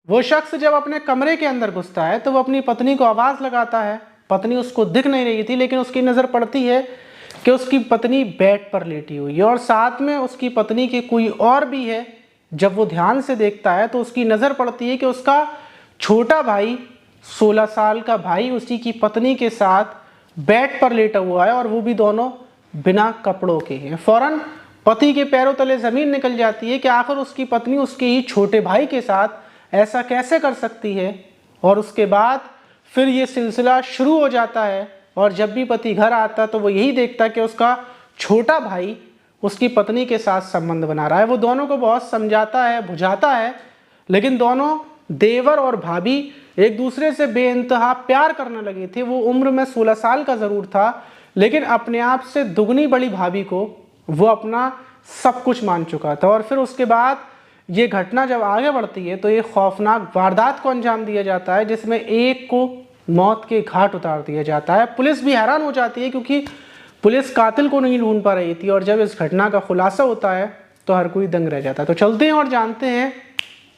वो शख्स जब अपने कमरे के अंदर घुसता है तो वो अपनी पत्नी को आवाज़ लगाता है। पत्नी उसको दिख नहीं रही थी, लेकिन उसकी नज़र पड़ती है कि उसकी पत्नी बेड पर लेटी हुई है और साथ में उसकी पत्नी के कोई और भी है। जब वो ध्यान से देखता है तो उसकी नज़र पड़ती है कि उसका छोटा भाई, 16 साल का भाई, उसी की पत्नी के साथ बेड पर लेटा हुआ है और वो भी दोनों बिना कपड़ों के हैं। फौरन पति के पैरों तले ज़मीन निकल जाती है कि आखिर उसकी पत्नी उसके ही छोटे भाई के साथ ऐसा कैसे कर सकती है। और उसके बाद फिर ये सिलसिला शुरू हो जाता है और जब भी पति घर आता तो वो यही देखता कि उसका छोटा भाई उसकी पत्नी के साथ संबंध बना रहा है। वो दोनों को बहुत समझाता है, बुझाता है, लेकिन दोनों देवर और भाभी एक दूसरे से बेइंतहा प्यार करने लगे थे। वो उम्र में 16 साल का ज़रूर था, लेकिन अपने आप से दुगनी बड़ी भाभी को वो अपना सब कुछ मान चुका था। और फिर उसके बाद ये घटना जब आगे बढ़ती है तो ये खौफनाक वारदात को अंजाम दिया जाता है, जिसमें एक को मौत के घाट उतार दिया जाता है। पुलिस भी हैरान हो जाती है क्योंकि पुलिस कातिल को नहीं ढूंढ पा रही थी और जब इस घटना का खुलासा होता है तो हर कोई दंग रह जाता है। तो चलते हैं और जानते हैं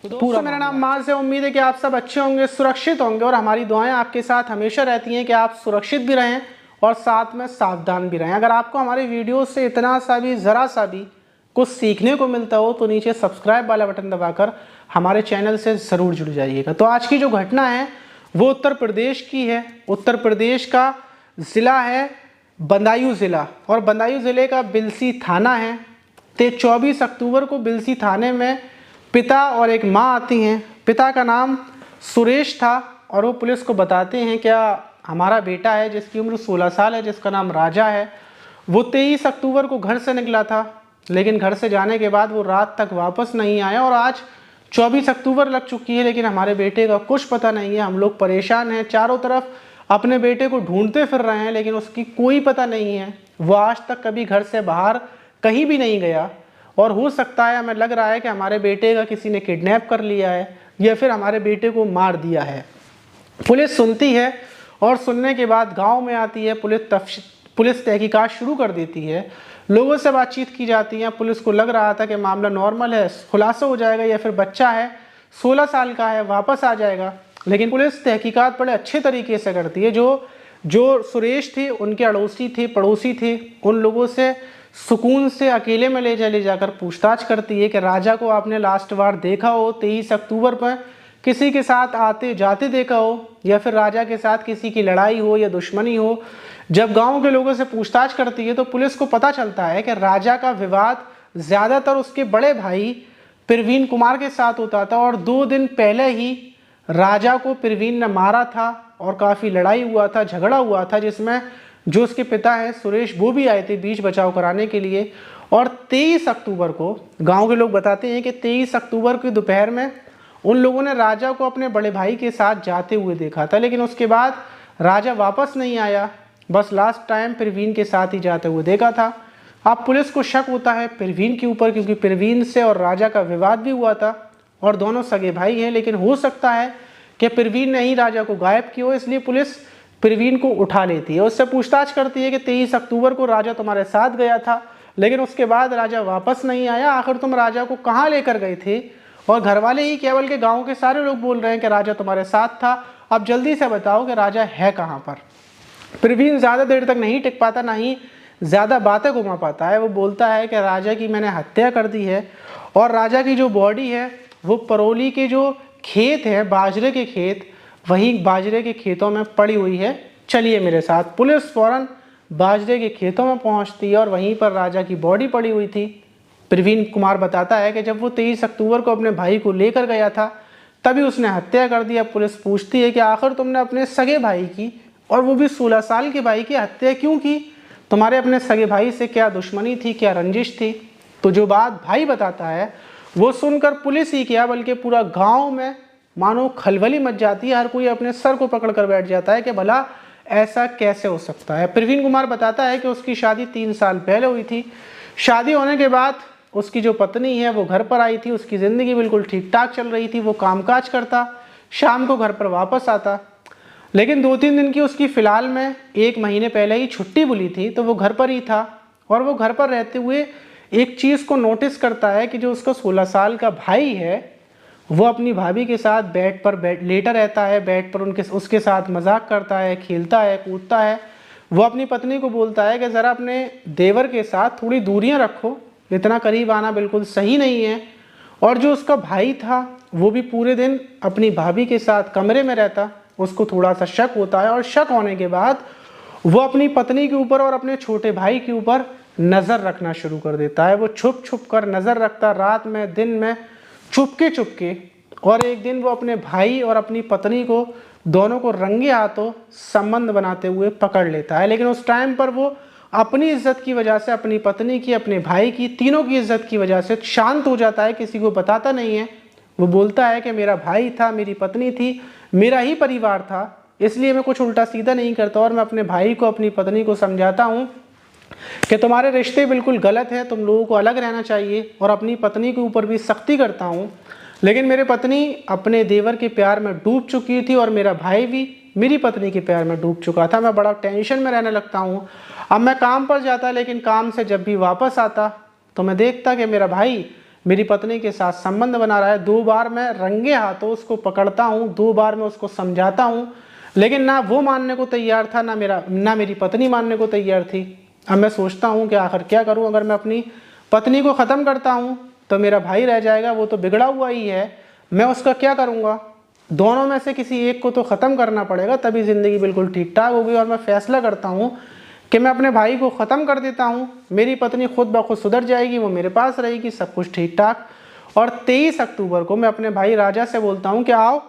पूरा। मेरा नाम माज है, उम्मीद है कि आप सब अच्छे होंगे, सुरक्षित होंगे और हमारी दुआएं आपके साथ हमेशा रहती हैं कि आप सुरक्षित भी रहें और साथ में सावधान भी रहें। अगर आपको हमारे वीडियो से इतना सा भी, ज़रा सा भी कुछ सीखने को मिलता हो तो नीचे सब्सक्राइब वाला बटन दबाकर हमारे चैनल से ज़रूर जुड़ जाइएगा। तो आज की जो घटना है वो उत्तर प्रदेश की है। उत्तर प्रदेश का ज़िला है बदायूं ज़िला और बदायूं ज़िले का बिलसी थाना है। 24 अक्टूबर को बिलसी थाने में पिता और एक माँ आती हैं। पिता का नाम सुरेश था और वो पुलिस को बताते हैं क्या हमारा बेटा है जिसकी उम्र 16 साल है, जिसका नाम राजा है, वो 23 अक्टूबर को घर से निकला था, लेकिन घर से जाने के बाद वो रात तक वापस नहीं आया और आज 24 अक्टूबर लग चुकी है, लेकिन हमारे बेटे का कुछ पता नहीं है। हम लोग परेशान हैं, चारों तरफ अपने बेटे को ढूंढते फिर रहे हैं, लेकिन उसकी कोई पता नहीं है। वो आज तक कभी घर से बाहर कहीं भी नहीं गया और हो सकता है, हमें लग रहा है कि हमारे बेटे का किसी ने किडनैप कर लिया है या फिर हमारे बेटे को मार दिया है। पुलिस सुनती है और सुनने के बाद गांव में आती है। पुलिस तहकीकात शुरू कर देती है, लोगों से बातचीत की जाती है। पुलिस को लग रहा था कि मामला नॉर्मल है, खुलासा हो जाएगा या फिर बच्चा है, 16 साल का है, वापस आ जाएगा, लेकिन पुलिस तहकीकात बड़े अच्छे तरीके से करती है। जो सुरेश थे, उनके अड़ोसी थे, पड़ोसी थे, उन लोगों से सुकून से अकेले में ले जाकर पूछताछ करती है कि राजा को आपने लास्ट बार देखा हो 23 अक्टूबर पर, किसी के साथ आते जाते देखा हो या फिर राजा के साथ किसी की लड़ाई हो या दुश्मनी हो। जब गांव के लोगों से पूछताछ करती है तो पुलिस को पता चलता है कि राजा का विवाद ज़्यादातर उसके बड़े भाई प्रवीण कुमार के साथ होता था और 2 दिन पहले ही राजा को प्रवीण ने मारा था और काफ़ी लड़ाई हुआ था, झगड़ा हुआ था, जिसमें जो उसके पिता हैं सुरेश वो भी आए थे बीच बचाव कराने के लिए। और 23 अक्टूबर को गांव के लोग बताते हैं कि 23 अक्टूबर की दोपहर में उन लोगों ने राजा को अपने बड़े भाई के साथ जाते हुए देखा था, लेकिन उसके बाद राजा वापस नहीं आया, बस लास्ट टाइम प्रवीण के साथ ही जाते हुए देखा था। अब पुलिस को शक होता है प्रवीण के ऊपर, क्योंकि प्रवीण से और राजा का विवाद भी हुआ था और दोनों सगे भाई हैं, लेकिन हो सकता है कि प्रवीण ने ही राजा को गायब किया हो, इसलिए पुलिस प्रवीण को उठा लेती है। उससे पूछताछ करती है कि 23 अक्टूबर को राजा तुम्हारे साथ गया था, लेकिन उसके बाद राजा वापस नहीं आया, आखिर तुम राजा को कहाँ लेकर गए थे? और घर वाले ही केवल के गांव के सारे लोग बोल रहे हैं कि राजा तुम्हारे साथ था, अब जल्दी से बताओ कि राजा है कहाँ पर। प्रवीण ज़्यादा देर तक नहीं टिक पाता, ना ही ज़्यादा बातें घुमा पाता है। वो बोलता है कि राजा की मैंने हत्या कर दी है और राजा की जो बॉडी है वो परौली के जो खेत हैं, बाजरे के खेत, वहीं बाजरे के खेतों में पड़ी हुई है, चलिए मेरे साथ। पुलिस फौरन बाजरे के खेतों में पहुंचती है और वहीं पर राजा की बॉडी पड़ी हुई थी। प्रवीण कुमार बताता है कि जब वो 23 अक्टूबर को अपने भाई को लेकर गया था तभी उसने हत्या कर दी। अब पुलिस पूछती है कि आखिर तुमने अपने सगे भाई की, और वो भी 16 साल के भाई की, हत्या क्यों की? तुम्हारे अपने सगे भाई से क्या दुश्मनी थी, क्या रंजिश थी? तो जो बात भाई बताता है वो सुनकर पुलिस ही क्या बल्कि पूरा गांव में मानो खलबली मच जाती है। हर कोई अपने सर को पकड़ कर बैठ जाता है कि भला ऐसा कैसे हो सकता है। प्रवीण कुमार बताता है कि उसकी शादी 3 साल पहले हुई थी। शादी होने के बाद उसकी जो पत्नी है वो घर पर आई थी, उसकी ज़िंदगी बिल्कुल ठीक ठाक चल रही थी, वो कामकाज करता, शाम को घर पर वापस आता, लेकिन 2-3 दिन की उसकी फ़िलहाल में 1 महीने पहले ही छुट्टी बुली थी, तो वो घर पर ही था। और वो घर पर रहते हुए एक चीज़ को नोटिस करता है कि जो उसका 16 साल का भाई है वो अपनी भाभी के साथ बेड पर लेटा रहता है, बेड पर उसके साथ मजाक करता है, खेलता है, कूदता है। वो अपनी पत्नी को बोलता है कि ज़रा अपने देवर के साथ थोड़ी दूरियां रखो, इतना करीब आना बिल्कुल सही नहीं है। और जो उसका भाई था वो भी पूरे दिन अपनी भाभी के साथ कमरे में रहता। उसको थोड़ा सा शक होता है और शक होने के बाद वो अपनी पत्नी के ऊपर और अपने छोटे भाई के ऊपर नज़र रखना शुरू कर देता है। वो छुप छुप कर नज़र रखता, रात में दिन में, चुपके चुपके। और एक दिन वो अपने भाई और अपनी पत्नी को दोनों को रंगे हाथों संबंध बनाते हुए पकड़ लेता है। लेकिन उस टाइम पर वो अपनी इज्जत की वजह से, अपनी पत्नी की, अपने भाई की, तीनों की इज्जत की वजह से शांत हो जाता है, किसी को बताता नहीं है। वो बोलता है कि मेरा भाई था, मेरी पत्नी थी, मेरा ही परिवार था, इसलिए मैं कुछ उल्टा सीधा नहीं करता। और मैं अपने भाई को, अपनी पत्नी को समझाता हूँ कि तुम्हारे रिश्ते बिल्कुल गलत हैं, तुम लोगों को अलग रहना चाहिए। और अपनी पत्नी के ऊपर भी सख्ती करता हूँ। लेकिन मेरी पत्नी अपने देवर के प्यार में डूब चुकी थी और मेरा भाई भी मेरी पत्नी के प्यार में डूब चुका था। मैं बड़ा टेंशन में रहने लगता हूँ। अब मैं काम पर जाता, लेकिन काम से जब भी वापस आता तो मैं देखता कि मेरा भाई मेरी पत्नी के साथ संबंध बना रहा है। 2 बार मैं रंगे हाथों उसको पकड़ता हूँ, 2 बार मैं उसको समझाता हूँ, लेकिन ना वो मानने को तैयार था, ना मेरी पत्नी मानने को तैयार थी। अब मैं सोचता हूँ कि आखिर क्या करूँ। अगर मैं अपनी पत्नी को ख़त्म करता हूँ तो मेरा भाई रह जाएगा, वो तो बिगड़ा हुआ ही है, मैं उसका क्या करूँगा। दोनों में से किसी एक को तो ख़त्म करना पड़ेगा, तभी ज़िंदगी बिल्कुल ठीक ठाक होगी। और मैं फैसला करता हूँ कि मैं अपने भाई को ख़त्म कर देता हूँ, मेरी पत्नी खुद ब खुद सुधर जाएगी, वो मेरे पास रहेगी, सब कुछ ठीक ठाक। और 23 अक्टूबर को मैं अपने भाई राजा से बोलता हूँ कि आओ,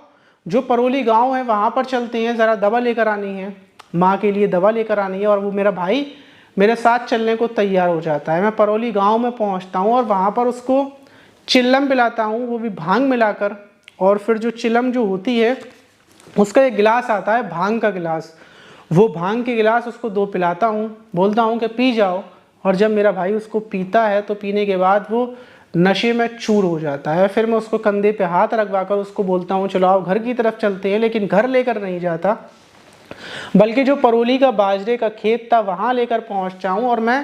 जो परौली गांव है वहाँ पर चलते हैं, ज़रा दवा लेकर आनी है, माँ के लिए दवा लेकर आनी है। और वो मेरा भाई मेरे साथ चलने को तैयार हो जाता है। मैं परौली गांव में पहुँचता हूँ और वहाँ पर उसको चिल्लम पिलाता हूँ, वो भी भांग मिलाकर। और फिर जो चिल्लम जो होती है उसका एक गिलास आता है, भांग का गिलास, वो भांग के गिलास उसको 2 पिलाता हूँ, बोलता हूँ कि पी जाओ। और जब मेरा भाई उसको पीता है तो पीने के बाद वो नशे में चूर हो जाता है। फिर मैं उसको कंधे पे हाथ रखवाकर उसको बोलता हूँ चलो आओ घर की तरफ चलते हैं। लेकिन घर लेकर नहीं जाता, बल्कि जो परौली का बाजरे का खेत था वहाँ लेकर पहुँचता हूँ। और मैं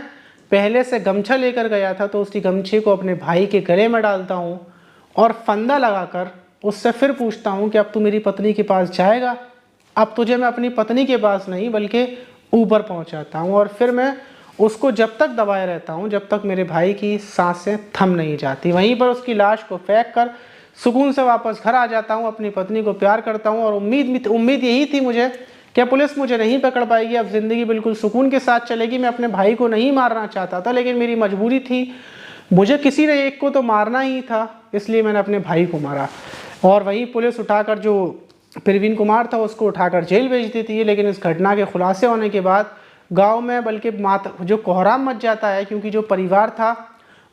पहले से गमछा लेकर गया था तो उसी गमछे को अपने भाई के गले में डालता हूँ और फंदा लगाकर उससे फिर पूछता हूँ कि अब तू मेरी पत्नी के पास जाएगा। अब तुझे मैं अपनी पत्नी के पास नहीं बल्कि ऊपर पहुँचाता हूँ। और फिर मैं उसको जब तक दबाए रहता हूँ जब तक मेरे भाई की सांसें थम नहीं जाती। वहीं पर उसकी लाश को फेंक कर सुकून से वापस घर आ जाता हूँ, अपनी पत्नी को प्यार करता हूँ। और उम्मीद यही थी मुझे कि पुलिस मुझे नहीं पकड़ पाएगी, अब ज़िंदगी बिल्कुल सुकून के साथ चलेगी। मैं अपने भाई को नहीं मारना चाहता था, लेकिन मेरी मजबूरी थी, मुझे किसी ने एक को तो मारना ही था, इसलिए मैंने अपने भाई को मारा। और वहीं पुलिस उठाकर जो प्रवीण कुमार था उसको उठाकर जेल भेज देती है। लेकिन इस घटना के खुलासे होने के बाद गांव में बल्कि जो कोहराम मच जाता है, क्योंकि जो परिवार था,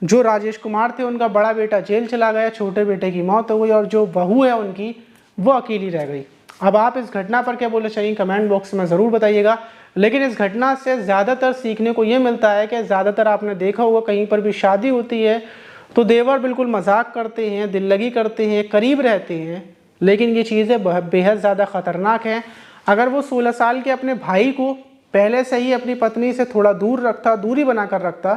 जो राजेश कुमार थे, उनका बड़ा बेटा जेल चला गया, छोटे बेटे की मौत हो गई और जो बहू है उनकी वो अकेली रह गई। अब आप इस घटना पर क्या बोलना चाहिए कमेंट बॉक्स में ज़रूर बताइएगा। लेकिन इस घटना से ज़्यादातर सीखने को ये मिलता है कि ज़्यादातर आपने देखा होगा कहीं पर भी शादी होती है तो देवर बिल्कुल मजाक करते हैं, दिल लगी करते हैं, करीब रहते हैं, लेकिन ये चीज़ें बेहद ज़्यादा ख़तरनाक हैं। अगर वो 16 साल के अपने भाई को पहले से ही अपनी पत्नी से थोड़ा दूर रखता, दूरी बनाकर रखता,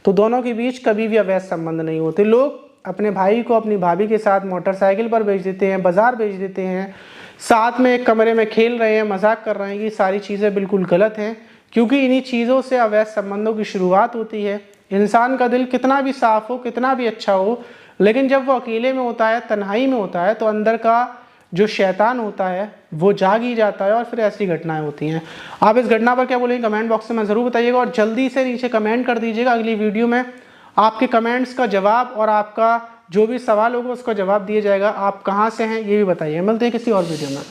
तो दोनों के बीच कभी भी अवैध संबंध नहीं होते। लोग अपने भाई को अपनी भाभी के साथ मोटरसाइकिल पर भेज देते हैं, बाज़ार भेज देते हैं, साथ में एक कमरे में खेल रहे हैं, मजाक कर रहे हैं। ये सारी चीज़ें बिल्कुल गलत हैं, क्योंकि इन्हीं चीज़ों से अवैध संबंधों की शुरुआत होती है। इंसान का दिल कितना भी साफ़ हो, कितना भी अच्छा हो, लेकिन जब वो अकेले में होता है, तन्हाई में होता है, तो अंदर का जो शैतान होता है वो जाग ही जाता है और फिर ऐसी घटनाएं होती हैं। आप इस घटना पर क्या बोलेंगे कमेंट बॉक्स में ज़रूर बताइएगा और जल्दी से नीचे कमेंट कर दीजिएगा। अगली वीडियो में आपके कमेंट्स का जवाब और आपका जो भी सवाल होगा उसका जवाब दिया जाएगा। आप कहाँ से हैं ये भी बताइए। मिलते हैं किसी और वीडियो में।